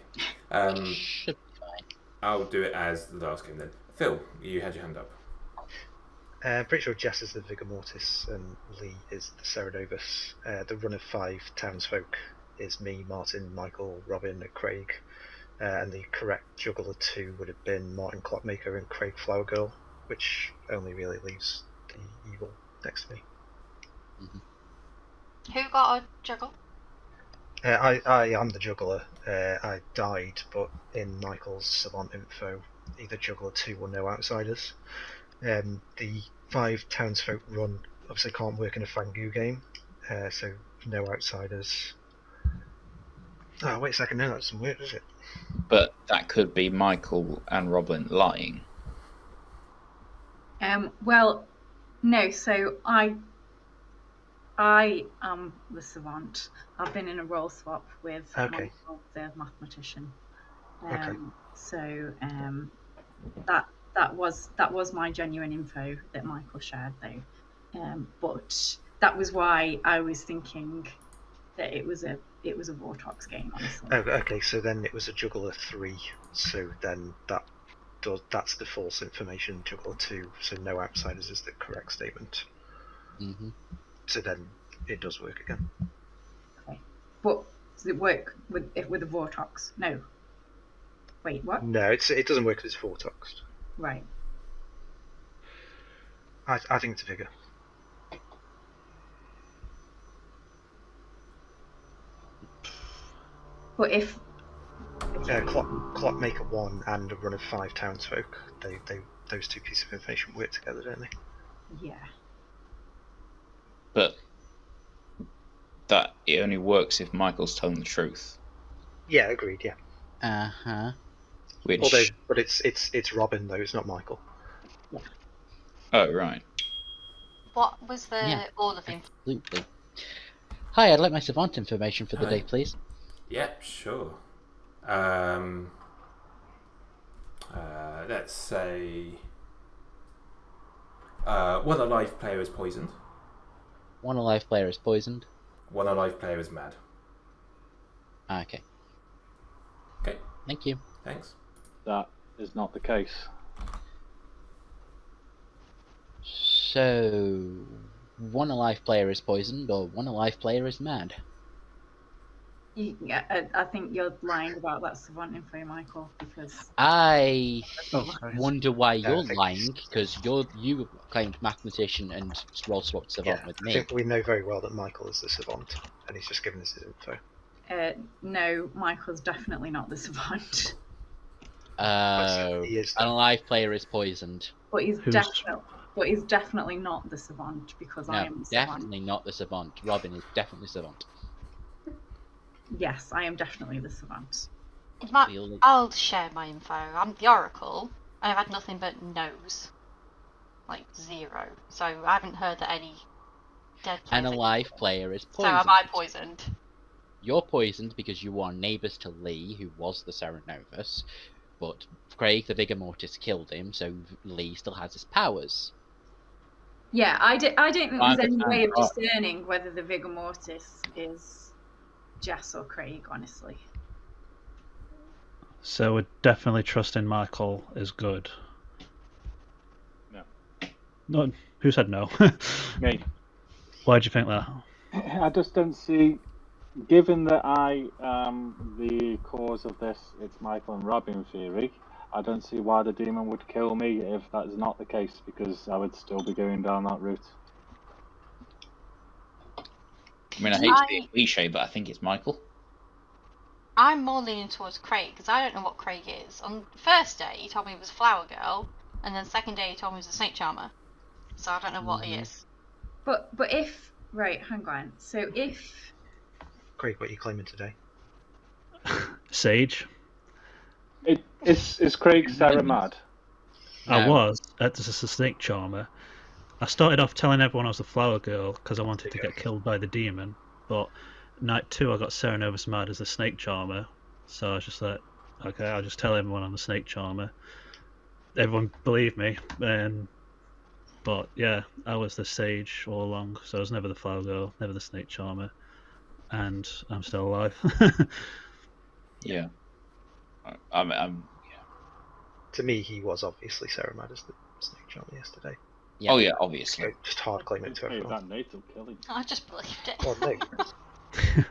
Should be fine. I'll do it as the last game then. Phil, you had your hand up. I'm pretty sure Jess is the Vigor Mortis and Lee is the Ceradovus. The run of 5 townsfolk is me, Martin, Michael, Robin, and Craig. And the correct Juggler 2 would have been Martin Clockmaker and Craig Flowergirl, which only really leaves the evil next to me. Mm-hmm. Who got a juggle? I am the Juggler. I died, but in Michael's Savant info, either Juggler 2 or no outsiders. The 5 townsfolk run obviously can't work in a Fangu game, so no outsiders. Oh, wait a second, no, that doesn't work, does it? But that could be Michael and Robin lying. Well, no. So I am the Savant. I've been in a role swap with Okay. Michael, the mathematician. Okay. So that was my genuine info that Michael shared, though. But that was why I was thinking that it was a Vortox game, honestly. Oh, okay, so then it was a Juggler 3, so then that's the false information. Juggler 2, so no outsiders is the correct statement. Mm-hmm. So then it does work again. But does it work with the Vortox? No. Wait, what? No, it doesn't work as Vortoxed. Right. I think it's a vigor. But if Clockmaker 1 and a run of 5 townsfolk, those two pieces of information work together, don't they? yeah, But that it only works if Michael's telling the truth. Yeah, agreed. Yeah. Uh-huh. Which But it's Robin though. It's not Michael. oh right. What was the Yeah. all of him? Absolutely. Hi, I'd like my savant information for the Hi. day, please. Yep, sure. Let's say one alive player is poisoned. One alive player is poisoned. One alive player is mad. Okay. Okay, Thank you. thanks. That is not the case. So, one alive player is poisoned, or one alive player is mad. I think you're lying about that savant info, Michael, because I Oh, sorry. wonder why I you're think lying, because you claimed mathematician and roll swapped savant Yeah, with I me. think we know very well that Michael is the savant, and he's just given us his info. no, Michael's definitely not the savant. He is. An alive player is poisoned. But he's Who's- definitely not the savant because I No, am the savant. definitely not the savant. Robin is definitely savant. Yes, I am definitely the savant. I'll share my info. I'm the Oracle. I've had nothing but no's. Like 0. So I haven't heard that any dead An players alive player is So poisoned. am I poisoned? You're poisoned because you are neighbours to Lee, who was the Serenovus, but Craig the Vigor Mortis killed him, so Lee still has his powers. Yeah, I don't think there's any way of Right. discerning whether the Vigor Mortis is Jess or Craig, honestly. So we're definitely trusting Michael is good. No. No, who said no? Me. Why do you think that? I just don't see, given that I am the cause of this, it's Michael and Robin theory, I don't see why the demon would kill me if that is not the case, because I would still be going down that route. I mean, I hate to be a cliche, but I think it's Michael. I'm more leaning towards Craig because I don't know what Craig is. On the first day, he told me he was a flower girl, and then the second day, he told me he was a snake charmer. So I don't know what he is. But if right, hang on. So if Craig, what are you claiming today? Sage. Is Craig Sarah mad? I No. was as a snake charmer. I started off telling everyone I was a flower girl because I wanted to get killed by the demon. But night 2, I got Serenovus mad as a snake charmer. So I was just like, okay, I'll just tell everyone I'm a snake charmer. Everyone believed me. But yeah, I was the sage all along. So I was never the flower girl, never the snake charmer. And I'm still alive. Yeah. I'm To me, he was obviously Sarah Mad as the snake charmer yesterday. Yeah. Oh yeah, obviously. So just hard claiming to Hey, everyone. that Nate will kill him. I just believed it. Well, no.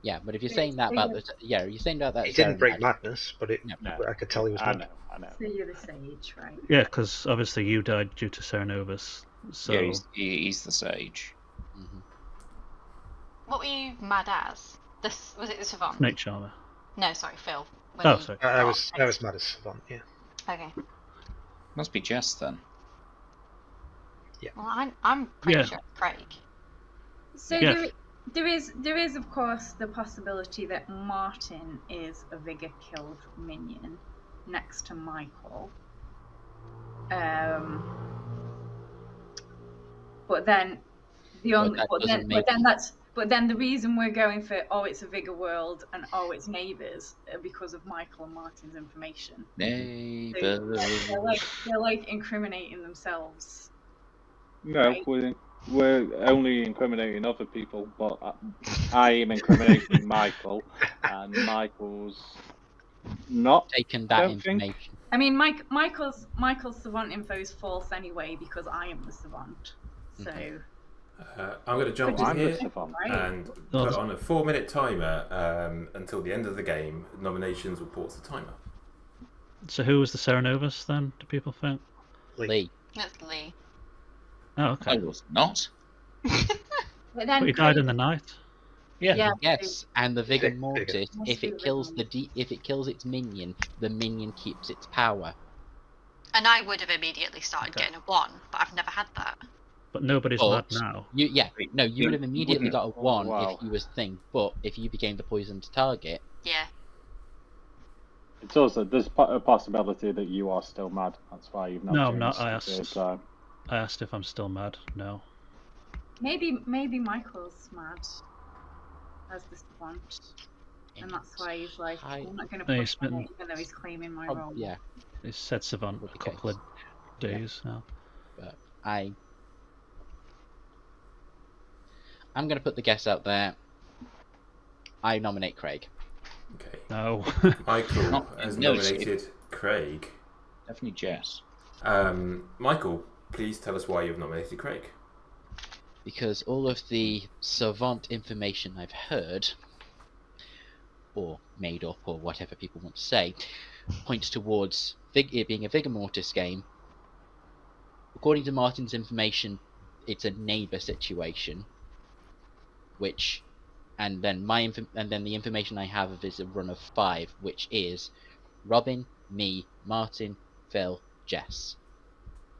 Yeah, but if you're saying that about you're saying about that. He didn't break Serenade- madness, but No. I could tell he was I mad. know. so you're the sage, right? Yeah, because obviously you died due to Serenovus. So Yeah, he's the sage. Mhm. What were you mad as? This was it the savant? snake charmer. No, sorry, Phil. When Oh, you- sorry. I was mad as savant. Yeah. Okay. Must be Jess then. Well, I'm pretty Yeah. sure it's Craig. So Yeah. there is of course the possibility that Martin is a vigor killed minion next to Michael. But then the only that doesn't make- but then the reason we're going for it's a vigor world and it's neighbours because of Michael and Martin's information. Neighbours. They're like incriminating themselves. No, Right. we're only incriminating other people, but I am incriminating Michael, and Michael's not. Taken that Don't think- information. I mean, Michael's savant info is false anyway because I am the savant. So I'm going to jump But in I'm here the savant. and put on a 4-minute timer until the end of the game. Nominations reports the timer. So who was the Serenovus then? Do people think? Lee. That's Lee. Oh, I okay. was not. But then But he died in the night. Yeah. Yes, and the Vigor Vigor. Mortis, Must if be it kills Vigor. if it kills its minion, the minion keeps its power. And I would have immediately started Okay. getting a 1, but I've never had that. But nobody's But mad now. you would have immediately wouldn't- got a 1 wow. if you was thing. But if you became the poisoned target, Yeah. It's also there's a possibility that you are still mad. That's why you've not No, I'm changed not. I the asked. third time. I asked if I'm still mad. No. Maybe Michael's mad as the savant, and that's why he's like, I'm not going to No, push he's on been- it, even though he's claiming my role. yeah. He's said Savant Would a be couple case. of days now. But I'm gonna put the guess out there. I nominate Craig. Okay. No. Michael Not- has no, nominated Craig. Definitely Jess. Michael, please tell us why you've nominated Craig. Because all of the savant information I've heard, or made up, or whatever people want to say, points towards it being a Vigor Mortis game. According to Martin's information, it's a neighbour situation, which, and then the information I have of is a run of 5, which is Robin, me, Martin, Phil, Jess.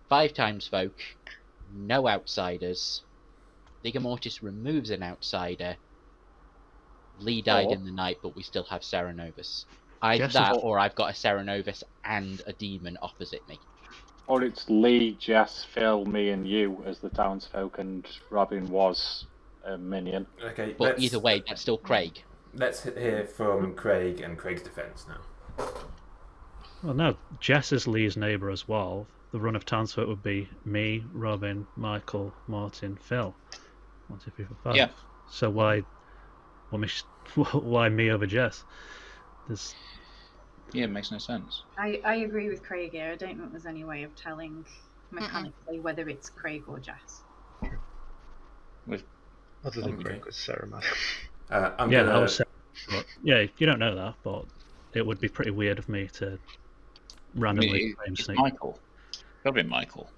5 townsfolk, no outsiders. Vigor Mortis removes an outsider. Lee died in the night, but we still have Serenovus. Either Jess that, is- or I've got a Serenovus and a demon opposite me. Or it's Lee, Jess, Phil, me, and you as the townsfolk, and Robin was a minion. Okay, But either way, that's still Craig. let's hear from Craig and Craig's defence now. Well, no. Jess is Lee's neighbour as well. The run of townsfolk would be me, Robin, Michael, Martin, Phil. 1, 2, 3, 4, 5. Yeah. So why me over Jess? There's Yeah, it makes no sense. I agree with Craig here. I don't think there's any way of telling mechanically whether it's Craig or Jess. Other than Okay. Craig was Sarah mad. I'm yeah, gonna, I was saying, but, yeah, you don't know that, but it would be pretty weird of me to randomly claim It's Snake. Michael. Gotta be Michael.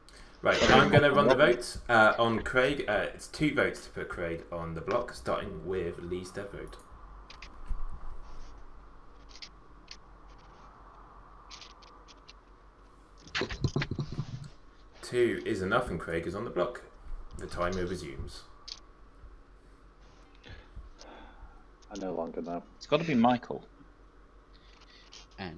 Right, I'm going to run the vote on Craig. It's 2 votes to put Craig on the block, starting with Lee's dead vote. Two is enough, and Craig is on the block. The timer resumes. I no longer know. It's got to be Michael. And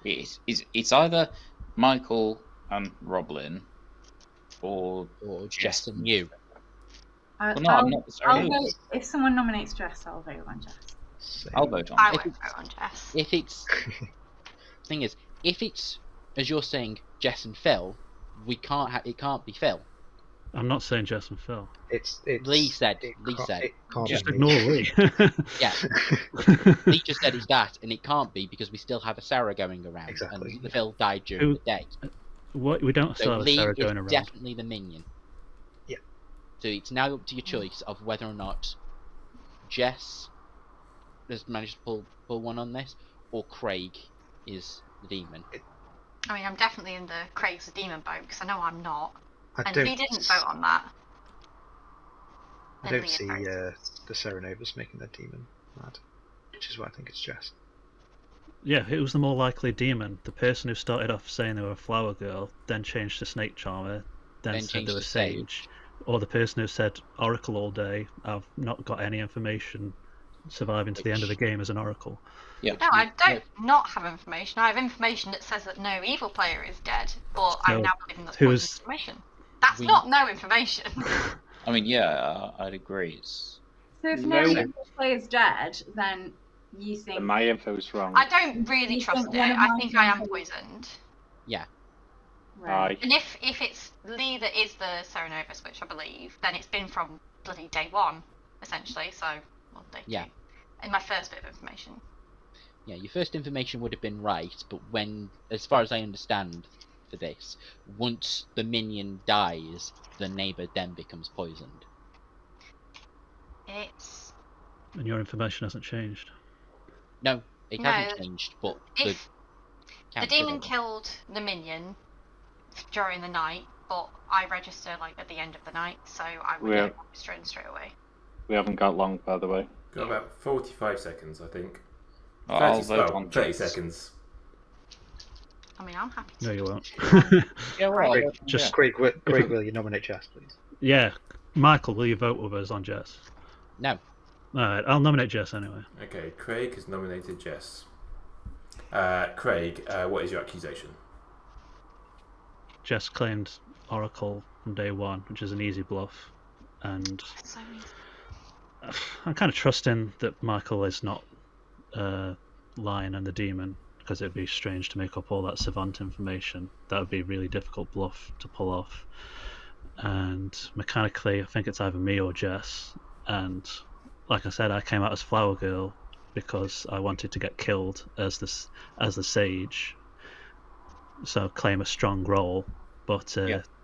It's either Michael and Roblin or Jess and you. Well, no, I'm not I'll necessarily. vote, if someone nominates Jess, I'll vote on Jess. Same. I'll vote on I it. won't vote on Jess. If it's thing is, if it's as you're saying, Jess and Phil, it can't be Phil. I'm not saying Jess and Phil. It's Lee said. It Lee can't, said. it can't Just be ignore me. Lee. Yeah, Lee just said it's that, and it can't be because we still have a Sarah going around, Exactly. and Phil died during Who- the day. What, we don't still So have a Lee Sarah is going around. definitely the minion. Yeah. So it's now up to your choice of whether or not Jess has managed to pull one on this, or Craig is the demon. I mean, I'm definitely in the Craig's the demon boat because I know I'm not. I And don't, he didn't vote on that. I And don't Lee see voted. the Serenovus making their demon mad, which is why I think it's Jess. Yeah, who's the more likely demon? The person who started off saying they were a flower girl, then changed to snake charmer, then said changed they were to sage, or the person who said oracle all day, I've not got any information, surviving to the end of the game as an oracle. Yeah. No, I don't not have information. I have information that says that no evil player is dead, but I'm So, now believing that's who's- poison information. That's We- not no information. I mean, yeah, I'd agree. It's... So if No. no evil player's dead, then you think And my info's wrong. I don't really You trust think it. one of I my think I am friends- poisoned. right. Aye. And if it's Lee that is the Serenovus, which I believe, then it's been from bloody day 1, essentially. So, well, day 2. Yeah. In my first bit of information. Yeah, your first information would have been right, but when, as far as I understand, for this. Once the minion dies, the neighbour then becomes poisoned. It's And your information hasn't changed. No, it No, hasn't changed, but if the count demon doesn't. killed the minion during the night, but I register like at the end of the night, so I would Yeah. get registered straight away. We haven't got long, by the way. Got about 45 seconds, I think. I'll vote on 30 Jess. seconds. I mean, I'm happy to. No, you won't. Yeah, well, Craig, yeah. just Craig, will you nominate Jess, please? Yeah, Michael, will you vote with us on Jess? No. All right, I'll nominate Jess anyway. Okay, Craig has nominated Jess. Craig, what is your accusation? Jess claimed Oracle from day one, which is an easy bluff, and So I'm kind of trusting that Michael is not Lion and the Demon, because it'd be strange to make up all that savant information. That would be a really difficult bluff to pull off. And mechanically, I think it's either me or Jess. And like I said, I came out as Flower Girl because I wanted to get killed as the Sage, so claim a strong role. But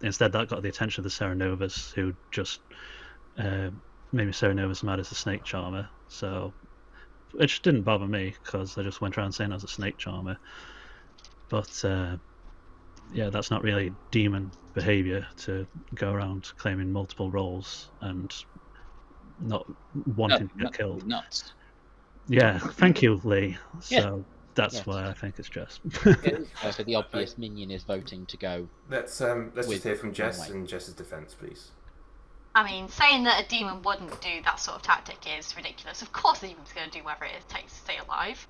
instead, that got the attention of the Serenovas, who just made me Serenovas mad as a Snake Charmer. So it just didn't bother me because I just went around saying I was a Snake Charmer. But yeah, that's not really demon behaviour to go around claiming multiple roles and not wanting to get killed. Nuts. Yeah, thank you, Lee. Yeah. So that's Yes. why I think it's Jess. So the obvious minion is voting to go. Let's just With hear from Jess White. and Jess's defence, please. I mean, saying that a demon wouldn't do that sort of tactic is ridiculous. Of course, the demon's going to do whatever it takes to stay alive.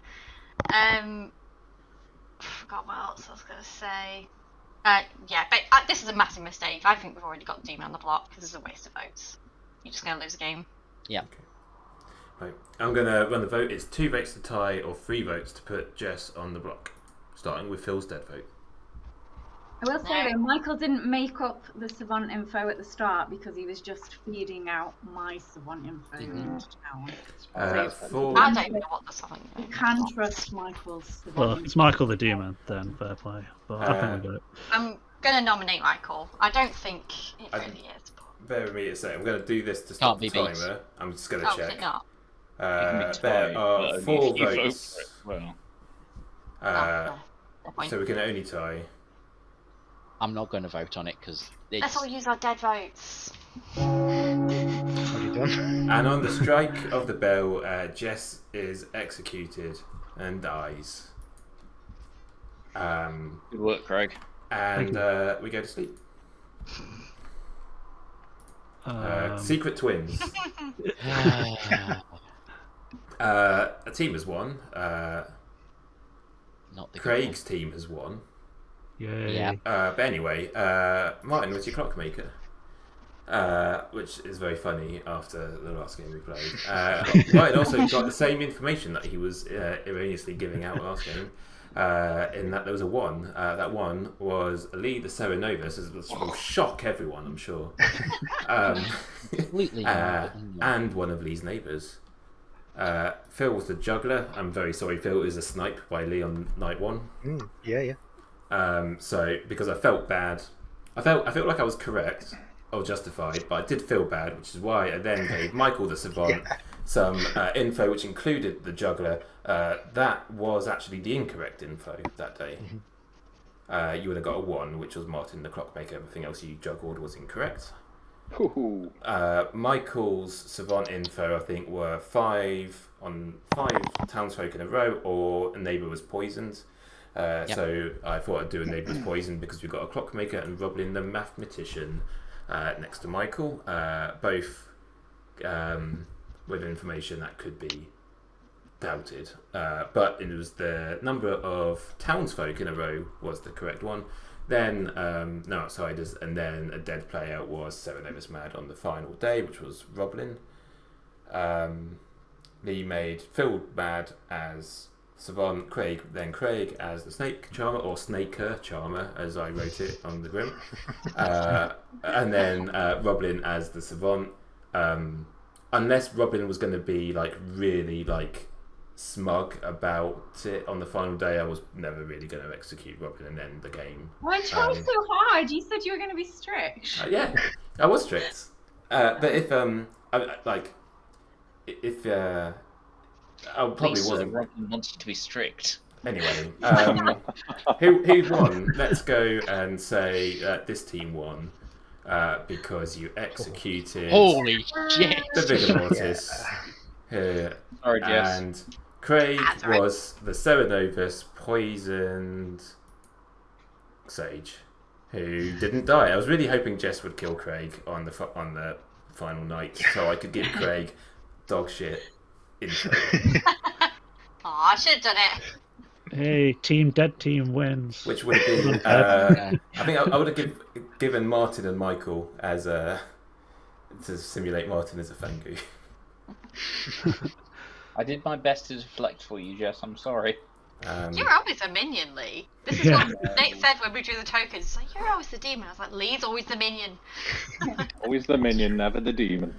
Forgot what else I was going to say. Yeah, but this is a massive mistake. I think we've already got the demon on the block because it's a waste of votes. You're just going to lose the game. Yeah. Right. I'm going to run the vote. It's 2 votes to tie or 3 votes to put Jess on the block, starting with Phil's dead vote. I will say though, Michael didn't make up the savant info at the start because he was just feeding out my savant info into town. For I don't know what the something. You can trust Michael's savant Well, info. it's Michael the Demon, then fair play. But I think we got it. I'm going to nominate Michael. I don't think it I- really is. But... bear with me a second. I'm going to do this to stop the Can't be beat. timer. I'm just going to Oh, is check. it not? There are 4 votes. Well, No point. So we can only tie. I'm not going to vote on it because Let's all use our dead votes. What have you done? And on the strike of the bell, Jess is executed and dies. good work, Craig. And we go to sleep. Secret twins. A team has won. not the Craig's team has won. Yay. Yeah. But anyway, Martin, what's your clockmaker? Which is very funny after the last game we played. Martin also got the same information that he was erroneously giving out last game, in that there was a 1. That 1 was Lee the Serenova, so this will shock everyone, I'm sure. Completely. And one of Lee's neighbours. Phil was the juggler. I'm very sorry, Phil is a snipe by Lee on night 1. Yeah. So because I felt bad, I felt like I was correct or justified, but I did feel bad, which is why I then gave Michael the savant some info which included the juggler. That was actually the incorrect info that day. You would have got a 1, which was Martin the clockmaker. Everything else you juggled was incorrect. Hoo-hoo. Michael's savant info, I think, were 5 townsfolk in a row, or a neighbour was poisoned. So I thought I'd do a neighbour was poisoned because we've got a clockmaker and Roblin the mathematician next to Michael, both with information that could be doubted. But it was the number of townsfolk in a row was the correct one. Then no outsiders, and then a dead player was Serenovas Mad on the final day, which was Roblin. Lee made Phil mad as Savant, Craig as the Snake Charmer, or Snaker Charmer, as I wrote it on the grim. And then Roblin as the Savant. Unless Roblin was going to be like really like smug about it on the final day. I was never really going to execute Robin and end the game. Why try so hard? You said you were going to be strict. Yeah, I was strict. But if I probably Lisa, wasn't. Robin wants you to be strict. Anyway, who won? Let's go and say this team won because you executed Holy shit! the Vigor Mortis. Sorry, Jess. And Craig That's right. was the Serenovus poisoned Sage, who didn't die. I was really hoping Jess would kill Craig on the final night, so I could give Craig dog shit info. Aw, I should have done it. Hey, dead team wins. Which would have been, I think I would have given Martin and Michael as to simulate Martin as a Fangu. I did my best to deflect for you, Jess. I'm sorry. You're always a minion, Lee. This is what Nate said when we drew the tokens. It's like, you're always the demon. I was like, Lee's always the minion. Always the minion, never the demon.